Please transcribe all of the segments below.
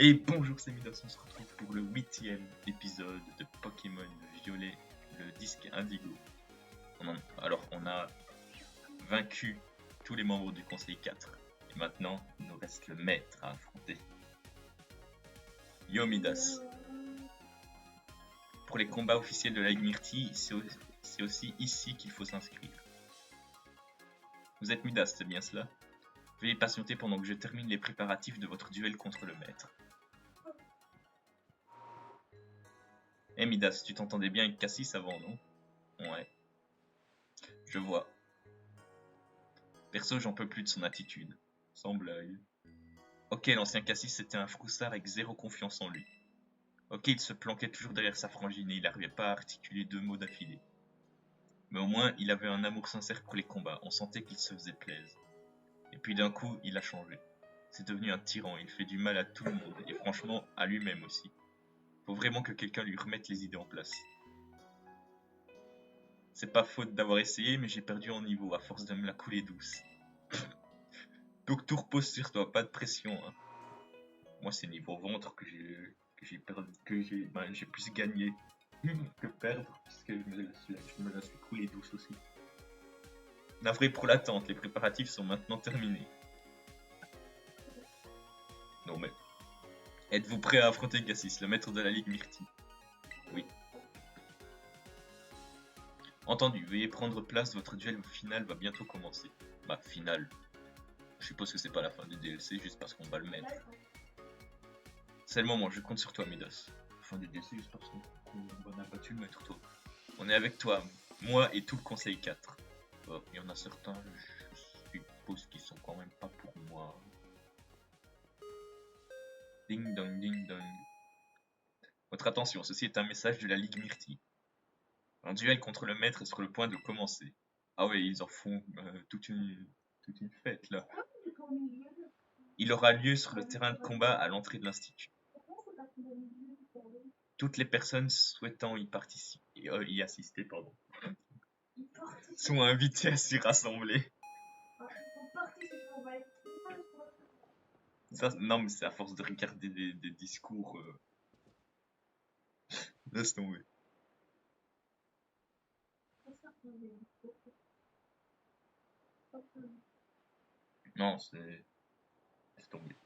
Et bonjour, c'est Midas, on se retrouve pour le 8e épisode de Pokémon Violet, le disque Indigo. On a vaincu tous les membres du Conseil 4. Et maintenant, il nous reste le maître à affronter. Yo Midas. Pour les combats officiels de la Ligue Myrtille, c'est aussi ici qu'il faut s'inscrire. Vous êtes Midas, c'est bien cela? Veuillez patienter pendant que je termine les préparatifs de votre duel contre le maître. Eh Midas, tu t'entendais bien avec Cassis avant, non? Ouais. Je vois. Perso, j'en peux plus de son attitude. Sans blague. Ok, l'ancien Cassis était un froussard avec zéro confiance en lui. Ok, il se planquait toujours derrière sa frangine et il n'arrivait pas à articuler 2 mots d'affilée. Mais au moins, il avait un amour sincère pour les combats, on sentait qu'il se faisait plaisir. Et puis d'un coup, il a changé. C'est devenu un tyran, il fait du mal à tout le monde, et franchement, à lui-même aussi. Faut vraiment que quelqu'un lui remette les idées en place. C'est pas faute d'avoir essayé, mais j'ai perdu en niveau à force de me la couler douce. Donc tout repose sur toi, pas de pression. Hein. Moi, c'est niveau ventre que j'ai perdu, j'ai plus gagné que perdre, puisque je me la suis coulée douce aussi. Navré pour l'attente, les préparatifs sont maintenant terminés. Non mais... Êtes-vous prêt à affronter Cassis, le maître de la Ligue Myrtille? Oui. Entendu, veuillez prendre place, votre duel final va bientôt commencer. Bah, final. Je suppose que c'est pas la fin du DLC, juste parce qu'on va le mettre. C'est le moment, je compte sur toi, Midas. Fin du DLC, juste parce qu'on a battu le maître, toi. On est avec toi, moi et tout le Conseil 4. Oh, il y en a certains, je suppose qu'ils sont quand même pas pour moi. Ding dong, ding dong. Votre attention, ceci est un message de la Ligue Myrtille. Un duel contre le maître est sur le point de commencer. Ah ouais, ils en font toute une fête là. Il aura lieu sur le terrain de combat à l'entrée de l'institut. Toutes les personnes souhaitant y assister sont invitées à s'y rassembler. Ça, non mais c'est à force de regarder des discours. Laisse tomber. Non, c'est... Laisse tomber.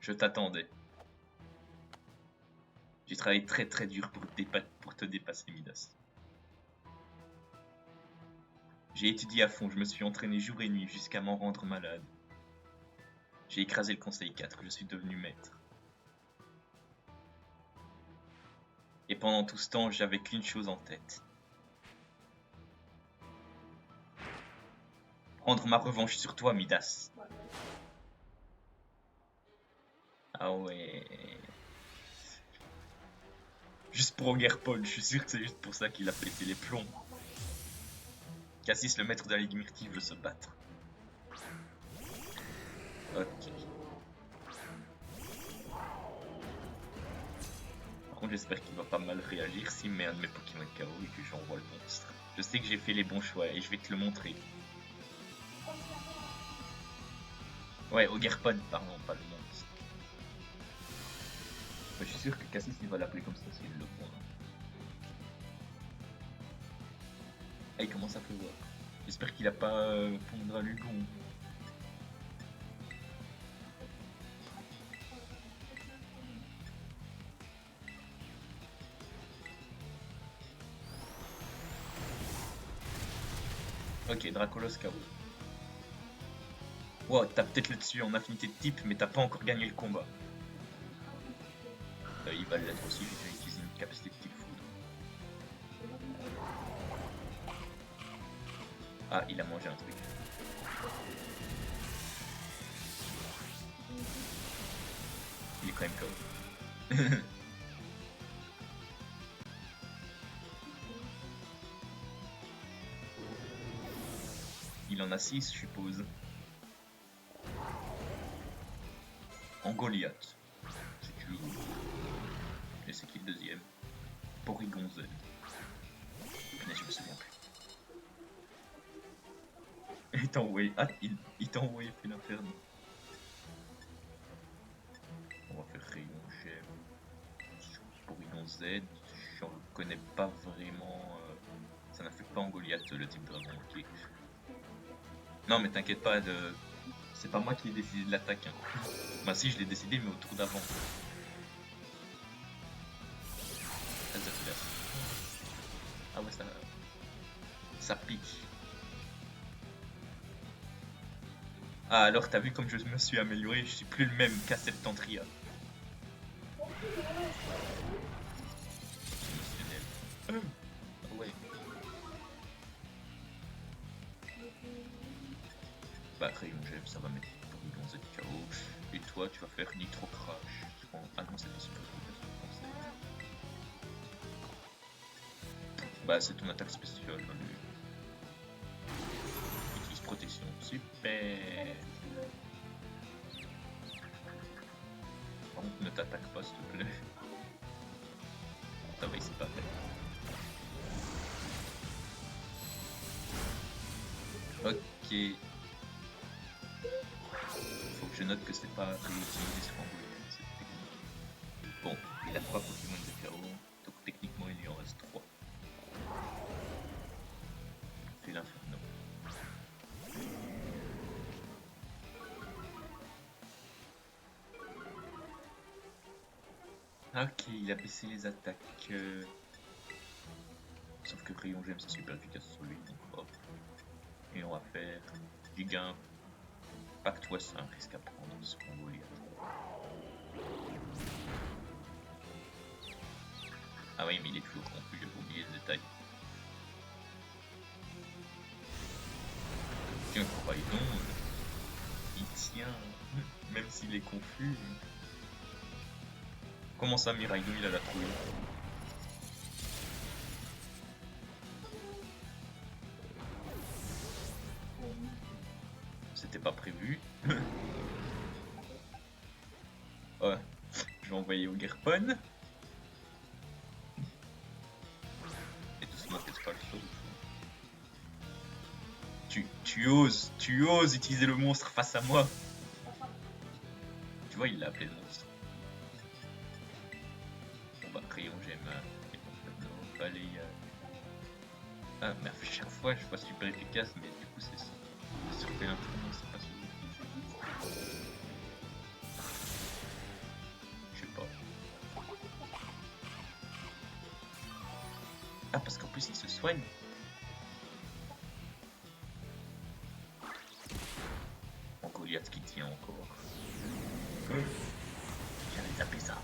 Je t'attendais. J'ai travaillé très très dur pour te dépasser, Midas. J'ai étudié à fond, je me suis entraîné jour et nuit jusqu'à m'en rendre malade. J'ai écrasé le Conseil 4, je suis devenu maître. Et pendant tout ce temps, j'avais qu'une chose en tête. Prendre ma revanche sur toi, Midas. Ah ouais... Juste pour Ogerpon, je suis sûr que c'est juste pour ça qu'il a pété les plombs. Cassis, le maître de la Ligue Myrtille, veut se battre. Ok. Par contre, j'espère qu'il va pas mal réagir s'il met un de mes Pokémon KO et que j'envoie le monstre. Je sais que j'ai fait les bons choix et je vais te le montrer. Ouais, Ogerpon, pardon, pas le monstre. Je suis sûr que Cassis il va l'appeler comme ça s'il le voit. Ah, il commence à pleuvoir. J'espère qu'il a pas pondre à Lugon. Ok, Dracolos KO. Wow, t'as peut-être le dessus en affinité de type, mais t'as pas encore gagné le combat. Il va l'être aussi, vu qu'il utilise une capacité de type foudre. Ah, il a mangé un truc. Il est quand même KO. Il en a 6, je suppose. En Goliath. Si tu veux. Et c'est qui le deuxième? Porygon Z. Mais je me souviens plus. il t'a envoyé. Ah, il t'a envoyé fait l'inferno. On va faire rayon gemme. Pour rayon Z, j'en connais pas vraiment. Ça n'affecte pas en Goliath le type dragon, ok. Non mais t'inquiète pas, c'est pas moi qui ai décidé de l'attaque. Hein. Bah si, je l'ai décidé mais au tour d'avant. Ah ouais, ça pique. Ah alors t'as vu comme je me suis amélioré, je suis plus le même qu'à Septentria. Ah ouais. Bah rayon gemme, ça va mettre pour une Z KO. Et toi tu vas faire nitro crash. Ah non c'est pas super. Bah c'est ton attaque spéciale. Utilise protection. Super. Par contre ne t'attaque pas s'il te plaît. Ça va, il s'est pas fait. Ok. Faut que je note que c'est pas réutilisé sur Angoulême, cette technique. Bon, il a 3 Pokémon de KO, donc techniquement il y en reste 3. Fait l'inferno. Ok, il a baissé les attaques. Sauf que Rayon Gemme c'est super efficace sur lui, donc hop. Et on va faire Giga. Pacte-toi, c'est un risque à prendre sur Angoulême. Ah oui, mais il est toujours confus, j'ai oublié le détail. Tiens, Raidon, il tient, même s'il est confus. Comment ça, Miraidon, il a la trouille? C'était pas prévu. Ouais, je vais envoyer au Gerpon. Et doucement, peut-être pas le saut. Tu oses utiliser le monstre face à moi. Tu vois, il l'a appelé le monstre. Bon bah, Rayon Gemme, balayage. Ah, mais à chaque fois, je vois super efficace, mais du coup, c'est sur l'influence, c'est pas sûr. Je sais pas. Ah, parce qu'en plus, il se soigne. En Goliath qui tient encore. J'avais tapé ça.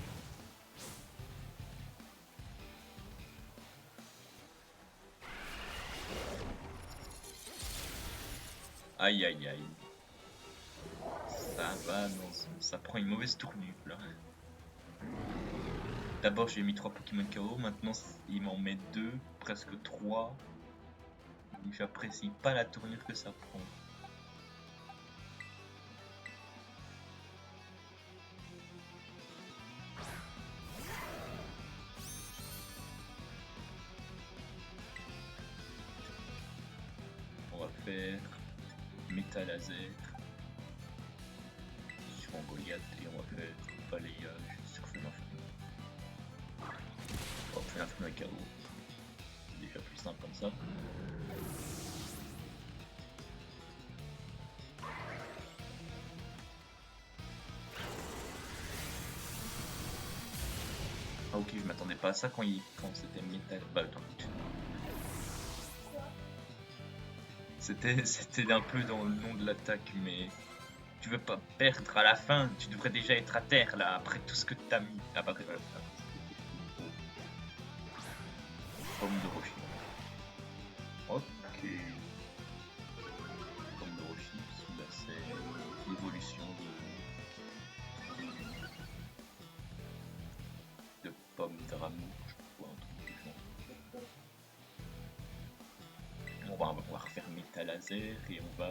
Aïe aïe aïe. Ça va, non, ça prend une mauvaise tournure là. D'abord j'ai mis 3 Pokémon KO, maintenant il m'en met 2, presque 3. J'apprécie pas la tournure que ça prend. On va faire métal laser sur Goliath et on va faire balayage sur Feu d'Inferno. On va faire Inferno et KO. C'est déjà plus simple comme ça. Ah ok, je m'attendais pas à ça quand c'était métal. Bah attends. C'était un peu dans le nom de l'attaque, mais tu veux pas perdre à la fin, tu devrais déjà être à terre là, après tout ce que t'as mis. Ah bah, pomme de Roshi. Ok. Pomme de Roshi, là c'est l'évolution de pomme d'amour, je crois, un truc du genre. On va pouvoir faire métal laser et on va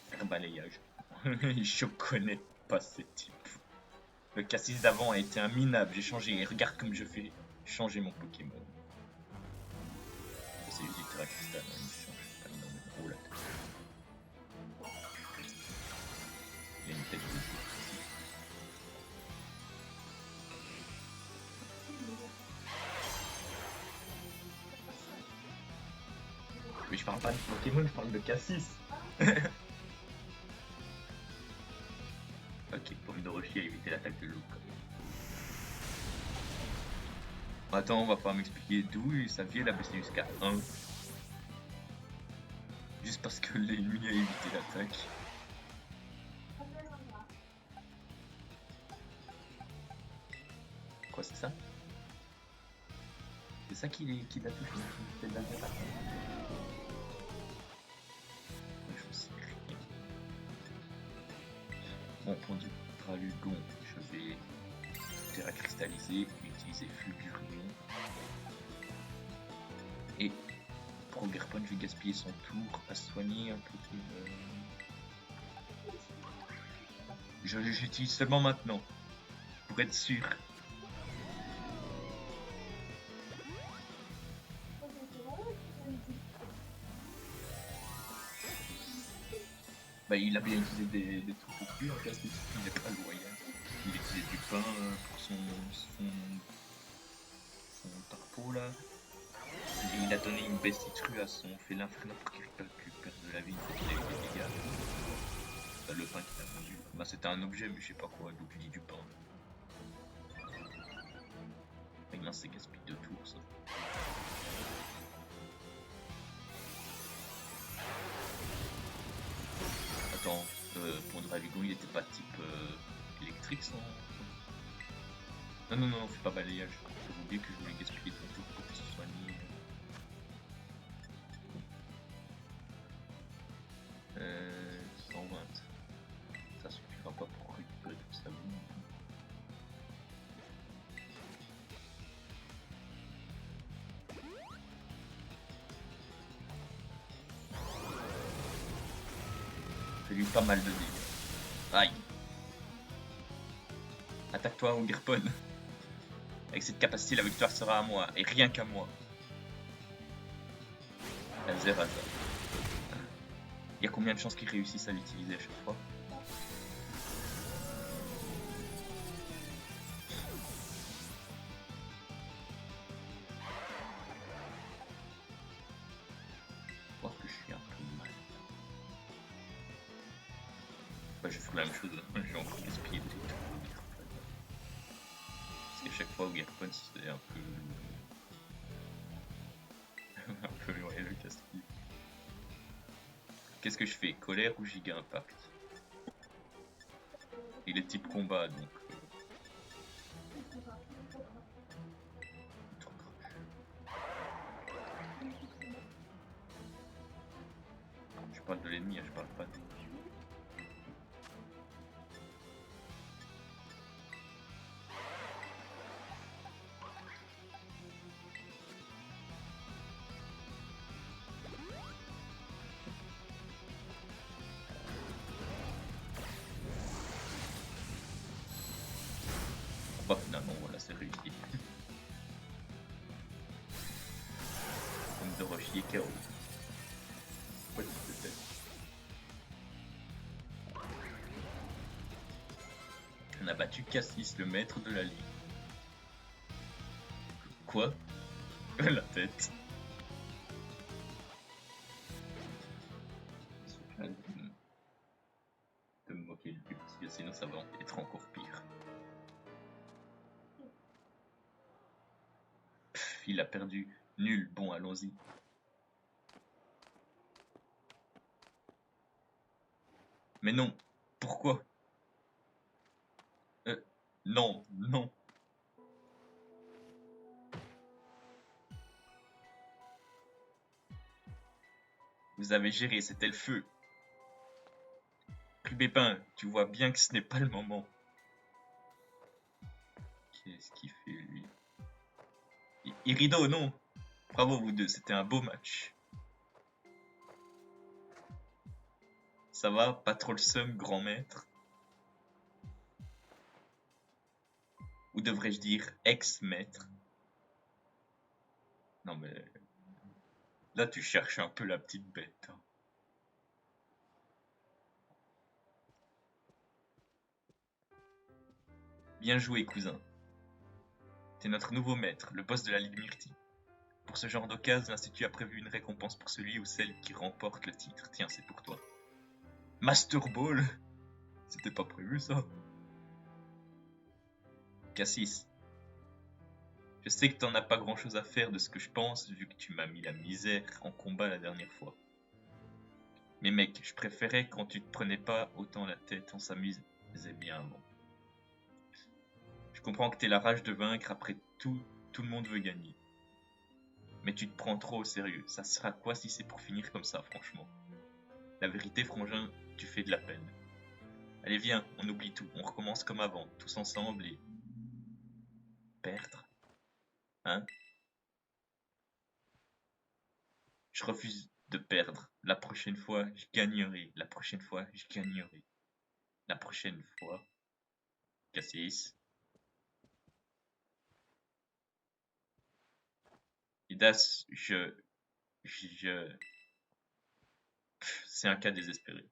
faire balayage. Je connais pas ce type. Le Cassis d'avant a été un minable, j'ai changé, et regarde comme je fais changer mon Pokémon. C'est juste du Terra Cristal, hein, il change pas énormément. Il a une tête de... Mais je parle pas de Pokémon, je parle de Cassis. Ok, pomme de rocher a évité l'attaque de loup. Attends, on va pas m'expliquer d'où ça vient la baisser jusqu'à 1. Juste parce que l'ennemi a évité l'attaque. Quoi, c'est ça? C'est ça qui l'a touché, c'est de l'attaque. Je sais rien. Bon, pour du Dralugon, je vais Terra cristalliser, utiliser Fulgurion. Et pour Garpon, je vais gaspiller son tour à soigner un Pokémon. J'utilise seulement maintenant, pour être sûr. Bah, il a bien utilisé des trucs au cul, en cas il n'est pas loyal. Il utilisait du pain pour son tarpeau là. Et il a donné une bestitrue à son félin frère pour qu'il récupère de la vie, il a eu des dégâts. Bah, le pain qu'il a vendu. Bah, c'était un objet, mais je sais pas quoi, donc il dit du pain. Maintenant, c'est gaspille de tours ça. Attends, pour Dralugon, il était pas type électrique sans. Non, fais pas balayage. J'ai oublié que je voulais gaspiller ton tour pour se soigner. 120. Ça suffira pas pour récupérer toute sa vie. Fais-lui pas mal de dégâts. Aïe. Attaque-toi au Garpon. Avec cette capacité, la victoire sera à moi, et rien qu'à moi. Laser hasard. Il y a combien de chances qu'ils réussissent à l'utiliser à chaque fois? Je pense que je suis un peu mal. Bah, je vais faire la même chose, je vais encore gaspiller des trucs. Parce qu'à chaque fois au Garpon, c'est un peu... un peu ouais, le casse-pied. Qu'est-ce que je fais? Colère ou giga impact? Il est type combat donc. Je parle de l'ennemi, je parle pas de. Bah finalement voilà, c'est réussi. Comme de rocher KO. Ouais, peut-être. On a battu Cassis, le maître de la ligue. Quoi? La tête. De me moquer de lui parce que sinon ça va être encore pire. Pff, il a perdu. Nul. Bon, allons-y. Mais non. Pourquoi? Non, non. Vous avez géré, c'était le feu. Rubépin, tu vois bien que ce n'est pas le moment. Qu'est-ce qu'il fait lui? Irido, non. Bravo vous deux, c'était un beau match. Ça va? Pas trop le seum, grand maître? Ou devrais-je dire ex-maître? Non mais... Là tu cherches un peu la petite bête. Hein. Bien joué, cousin. T'es notre nouveau maître, le boss de la Ligue Myrtille. Pour ce genre d'occasion, l'Institut a prévu une récompense pour celui ou celle qui remporte le titre. Tiens, c'est pour toi. Master Ball? C'était pas prévu, ça. Cassis, je sais que t'en as pas grand chose à faire de ce que je pense, vu que tu m'as mis la misère en combat la dernière fois. Mais mec, je préférais quand tu te prenais pas autant la tête, on s'amusait bien avant. Je comprends que t'aies la rage de vaincre, après tout le monde veut gagner. Mais tu te prends trop au sérieux, ça sera quoi si c'est pour finir comme ça, franchement? La vérité, frangin, tu fais de la peine. Allez viens, on oublie tout, on recommence comme avant, tous ensemble et... Perdre? Hein? Je refuse de perdre. La prochaine fois, je gagnerai. La prochaine fois, je gagnerai. La prochaine fois... Cassis. Idas, c'est un cas désespéré.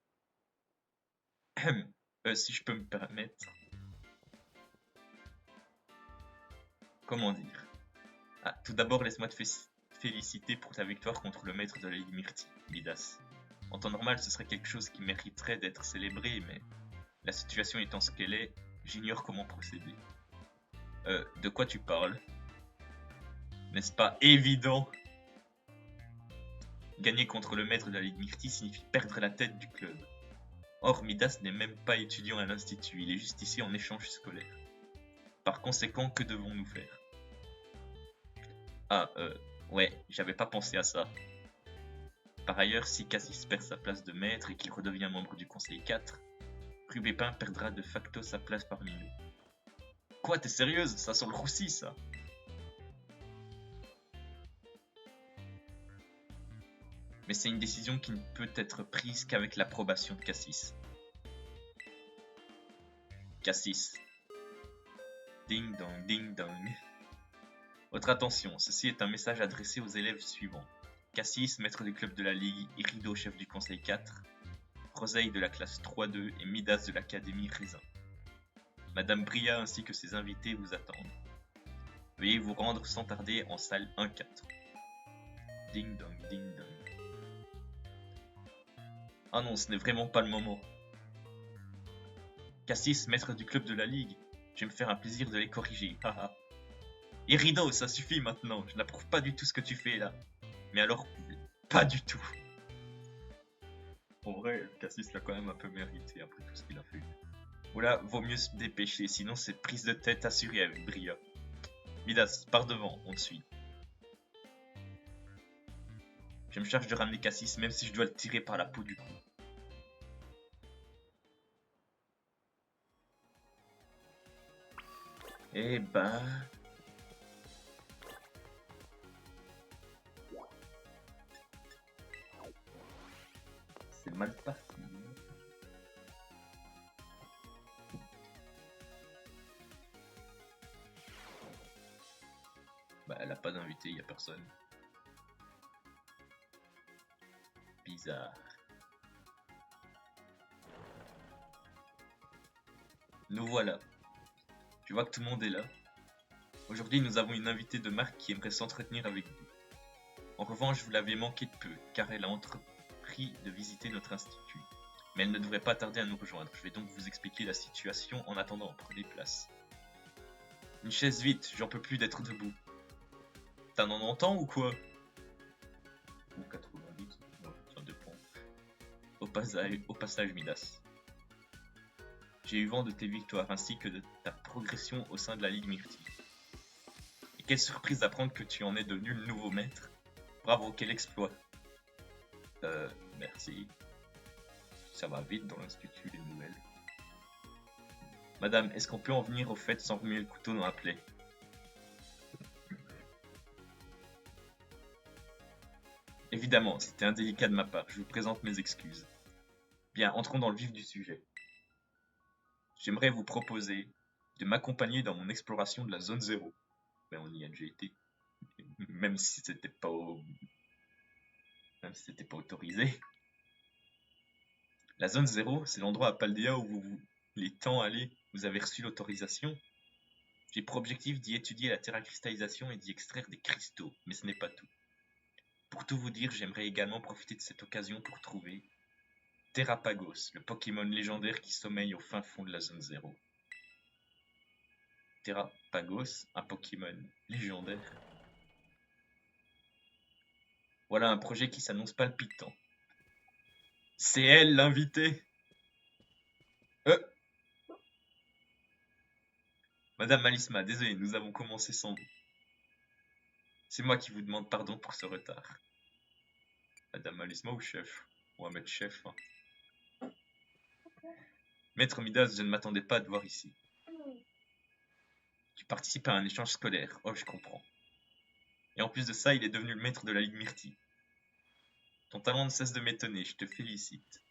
Si je peux me permettre... Comment dire? Ah, tout d'abord, laisse-moi te féliciter pour ta victoire contre le maître de la Ligue Myrtille, Midas. En temps normal, ce serait quelque chose qui mériterait d'être célébré, mais la situation étant ce qu'elle est, j'ignore comment procéder. De quoi tu parles? N'est-ce pas évident? Gagner contre le maître de la Ligue Myrtille signifie perdre la tête du club. Or, Midas n'est même pas étudiant à l'Institut, il est juste ici en échange scolaire. Par conséquent, que devons-nous faire? Ah, ouais, j'avais pas pensé à ça. Par ailleurs, si Cassis perd sa place de maître et qu'il redevient membre du Conseil 4, Rubépin perdra de facto sa place parmi nous. Quoi, t'es sérieuse? Ça sent le roussi, ça. Mais c'est une décision qui ne peut être prise qu'avec l'approbation de Cassis. Cassis. Ding dong, ding dong. Votre attention, ceci est un message adressé aux élèves suivants. Cassis, maître du club de la Ligue, Irido, chef du Conseil 4, Roseille de la classe 3-2 et Midas de l'académie Raisin. Madame Bria ainsi que ses invités vous attendent. Veuillez vous rendre sans tarder en salle 1-4. Ding dong, ding dong. Ah non, ce n'est vraiment pas le moment. Cassis, maître du club de la Ligue, je vais me faire un plaisir de les corriger, haha. Irido, ça suffit maintenant, je n'approuve pas du tout ce que tu fais là. Mais alors, pas du tout. En vrai, Cassis l'a quand même un peu mérité après tout ce qu'il a fait. Voilà, vaut mieux se dépêcher, sinon c'est prise de tête assurée avec Bria. Midas, pars devant, on te suit. Je me charge de ramener Cassis, même si je dois le tirer par la peau du cou. Eh ben... c'est mal parti. Bah, elle a pas d'invité, y a personne. Bizarre. Nous voilà. Je vois que tout le monde est là. Aujourd'hui, nous avons une invitée de marque qui aimerait s'entretenir avec vous. En revanche, vous l'avez manqué de peu, car elle a entrepris de visiter notre institut. Mais elle ne devrait pas tarder à nous rejoindre. Je vais donc vous expliquer la situation en attendant, prenez place. Une chaise vite, j'en peux plus d'être debout. T'en entends ou quoi? Ou 90, non, ça dépend. Au passage, Midas. J'ai eu vent de tes victoires ainsi que de ta progression au sein de la Ligue Myrtille. Et quelle surprise d'apprendre que tu en es devenu le nouveau maître. Bravo, quel exploit. Merci. Ça va vite dans l'institut, les nouvelles. Madame, est-ce qu'on peut en venir au fait sans remuer le couteau dans la plaie? Évidemment, c'était indélicat de ma part, je vous présente mes excuses. Bien, entrons dans le vif du sujet. J'aimerais vous proposer de m'accompagner dans mon exploration de la zone 0. Ben, on y a déjà été. Même si c'était pas autorisé. La zone 0, c'est l'endroit à Paldea où vous voulez tant aller. Vous avez reçu l'autorisation. J'ai pour objectif d'y étudier la terracristallisation et d'y extraire des cristaux, mais ce n'est pas tout. Pour tout vous dire, j'aimerais également profiter de cette occasion pour trouver Terrapagos, le Pokémon légendaire qui sommeille au fin fond de la zone 0. Terrapagos, un Pokémon légendaire. Voilà un projet qui s'annonce palpitant. C'est elle l'invitée. Madame Malisma, désolé, nous avons commencé sans vous. C'est moi qui vous demande pardon pour ce retard. Madame Malisma ou chef? On va mettre chef. Hein. Maître Midas, je ne m'attendais pas à te voir ici. Tu participes à un échange scolaire. Oh, je comprends. Et en plus de ça, il est devenu le maître de la Ligue Myrtille. Ton talent ne cesse de m'étonner, je te félicite.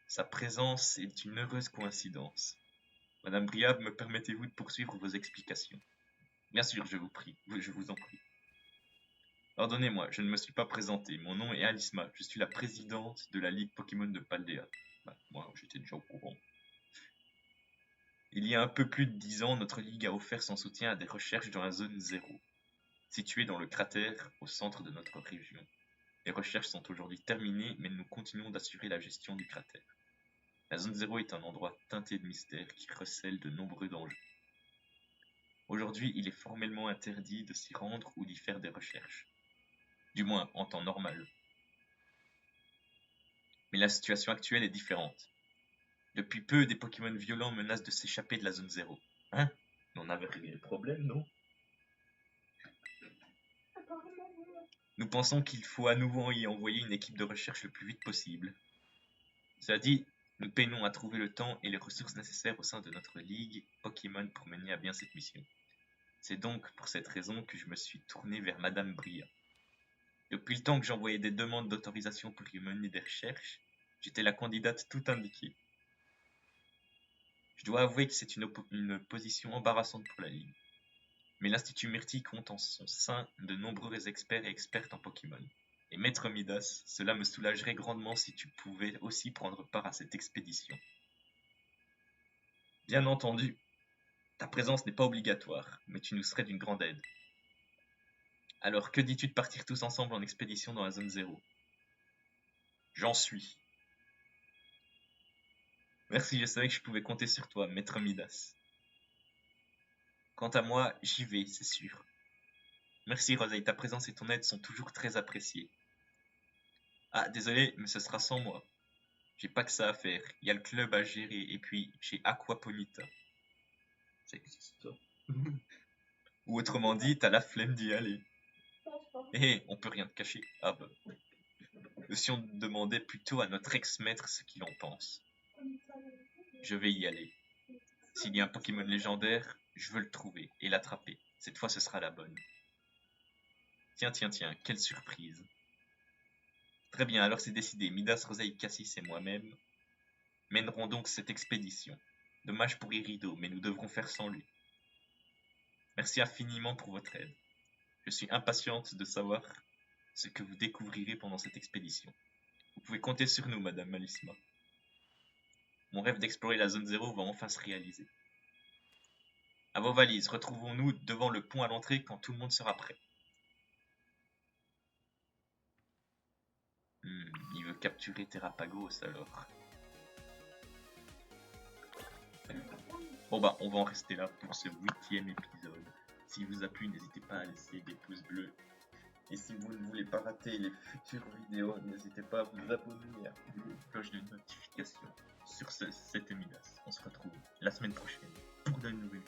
Sa présence est une heureuse coïncidence. Madame Briab, me permettez-vous de poursuivre vos explications? Bien sûr, je vous prie, je vous en prie. Pardonnez-moi, je ne me suis pas présenté. Mon nom est Alisma, je suis la présidente de la Ligue Pokémon de Paldea. Bah, moi, j'étais déjà au courant. Il y a un peu plus de 10 ans, notre ligue a offert son soutien à des recherches dans la zone 0, située dans le cratère au centre de notre région. Les recherches sont aujourd'hui terminées, mais nous continuons d'assurer la gestion du cratère. La zone 0 est un endroit teinté de mystère qui recèle de nombreux dangers. Aujourd'hui, il est formellement interdit de s'y rendre ou d'y faire des recherches. Du moins, en temps normal. Mais la situation actuelle est différente. Depuis peu, des Pokémon violents menacent de s'échapper de la zone 0. Hein? Mais on avait réglé le problème, non? Nous pensons qu'il faut à nouveau y envoyer une équipe de recherche le plus vite possible. Cela dit, nous peinons à trouver le temps et les ressources nécessaires au sein de notre ligue Pokémon pour mener à bien cette mission. C'est donc pour cette raison que je me suis tourné vers Madame Bria. Depuis le temps que j'envoyais des demandes d'autorisation pour y mener des recherches, j'étais la candidate tout indiquée. Je dois avouer que c'est une position embarrassante pour la Ligue. Mais l'Institut Myrtille compte en son sein de nombreux experts et expertes en Pokémon. Et Maître Midas, cela me soulagerait grandement si tu pouvais aussi prendre part à cette expédition. Bien entendu, ta présence n'est pas obligatoire, mais tu nous serais d'une grande aide. Alors que dis-tu de partir tous ensemble en expédition dans la zone 0? J'en suis. Merci, je savais que je pouvais compter sur toi, Maître Midas. Quant à moi, j'y vais, c'est sûr. Merci Rosalie, ta présence et ton aide sont toujours très appréciées. Ah, désolé, mais ce sera sans moi. J'ai pas que ça à faire. Il y a le club à gérer et puis j'ai Aquaponita. Ça existe ça? Ou autrement dit, t'as la flemme d'y aller. Eh, on peut rien te cacher. Ah bah. Si on demandait plutôt à notre ex-maître ce qu'il en pense. Je vais y aller. S'il y a un Pokémon légendaire, je veux le trouver et l'attraper. Cette fois, ce sera la bonne. Tiens, tiens, tiens, quelle surprise. Très bien, alors c'est décidé. Midas, Rosaï, Cassis et moi-même mènerons donc cette expédition. Dommage pour Irido, mais nous devrons faire sans lui. Merci infiniment pour votre aide. Je suis impatiente de savoir ce que vous découvrirez pendant cette expédition. Vous pouvez compter sur nous, Madame Malisma. Mon rêve d'explorer la zone 0 va enfin se réaliser. À vos valises, retrouvons-nous devant le pont à l'entrée quand tout le monde sera prêt. Il veut capturer Terrapagos alors. Bon bah, on va en rester là pour ce 8e épisode. S'il vous a plu, n'hésitez pas à laisser des pouces bleus. Et si vous ne voulez pas rater les futures vidéos, n'hésitez pas à vous abonner et à activer la cloche de notification. Sur ce, c'était Midas. On se retrouve la semaine prochaine pour de nouvelles